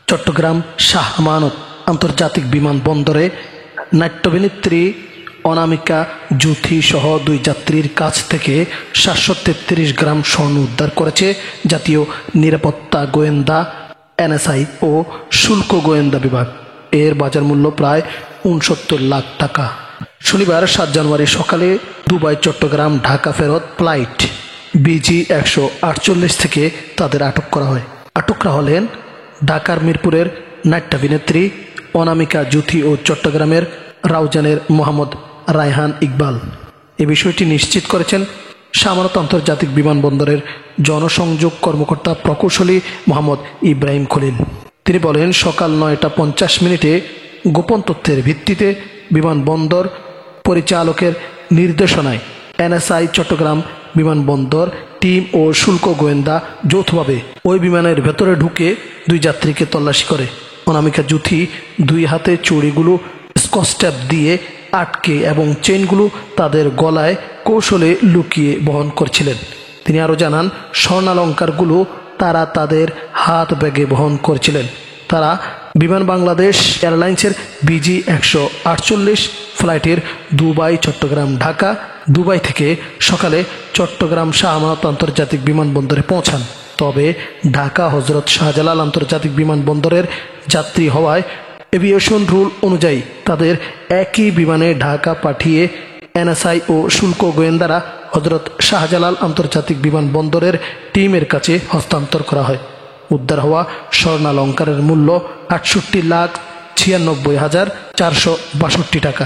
চট্টগ্রাম শাহ আমানত আন্তর্জাতিক বিমানবন্দরে নাট্যাভিনেত্রী অনামিকা জ্যোতি সহ 2 যাত্রীর কাছ থেকে 733 গ্রাম স্বর্ণ উদ্ধার করেছে জাতীয় নিরাপত্তা গোয়েন্দা এনএসআই ও শুল্ক গোয়েন্দা বিভাগ। এর বাজার মূল্য প্রায় 69 লাখ টাকা। শনিবার 7 জানুয়ারি সকালে দুবাই চট্টগ্রাম ঢাকা ফেরত ফ্লাইট BG 148 থেকে তাদের আটক করা হয়। আটকরা হলেন ঢাকার মিরপুরের নাট্যাভিনেত্রী অনামিকা জ্যোতি ও চট্টগ্রামের রাউজানের মোহাম্মদ রায়হান ইকবাল। এ বিষয়টি নিশ্চিত করেছেন শাহ আমানত আন্তর্জাতিক বিমানবন্দরের জনসংযোগ কর্মকর্তা প্রকৌশলী মোহাম্মদ ইব্রাহিম খলিল। তিনি বলেন, সকাল 9টা 50 মিনিটে গোপন তথ্যের ভিত্তিতে বিমানবন্দর পরিচালকের নির্দেশনায় এনএসআই চট্টগ্রাম বিমানবন্দর টিম ও শুল্ক গোয়েন্দা যৌথভাবে ওই বিমানের ভেতরে ঢুকে 2 যাত্রীকে তল্লাশি করে। অনামিকা জ্যোতি 2 হাতে চুড়িগুলো স্কচ টেপ দিয়ে আটকে এবং চেইনগুলো তাদের গলায় কৌশলে লুকিয়ে বহন করছিলেন। তিনি আরও জানান, স্বর্ণালঙ্কারগুলো তারা তাদের হাত ব্যাগে বহন করছিলেন। তারা বিমান বাংলাদেশ এয়ারলাইন্সের BG 148 ফ্লাইটের দুবাই চট্টগ্রাম ঢাকা, দুবাই থেকে সকালে চট্টগ্রাম শাহ আমানত আন্তর্জাতিক বিমানবন্দরে পৌঁছান। তবে ঢাকা হজরত শাহজালাল আন্তর্জাতিক বিমানবন্দরের যাত্রী হওয়ায় এভিয়েশন রুল অনুযায়ী তাদের একই বিমানে ঢাকা পাঠিয়ে এনএসআই ও শুল্ক গোয়েন্দারা হজরত শাহজালাল আন্তর্জাতিক বিমানবন্দরের টিমের কাছে হস্তান্তর করা হয়। উদ্ধার হওয়া স্বর্ণালঙ্কারের মূল্য 68,96,462 টাকা।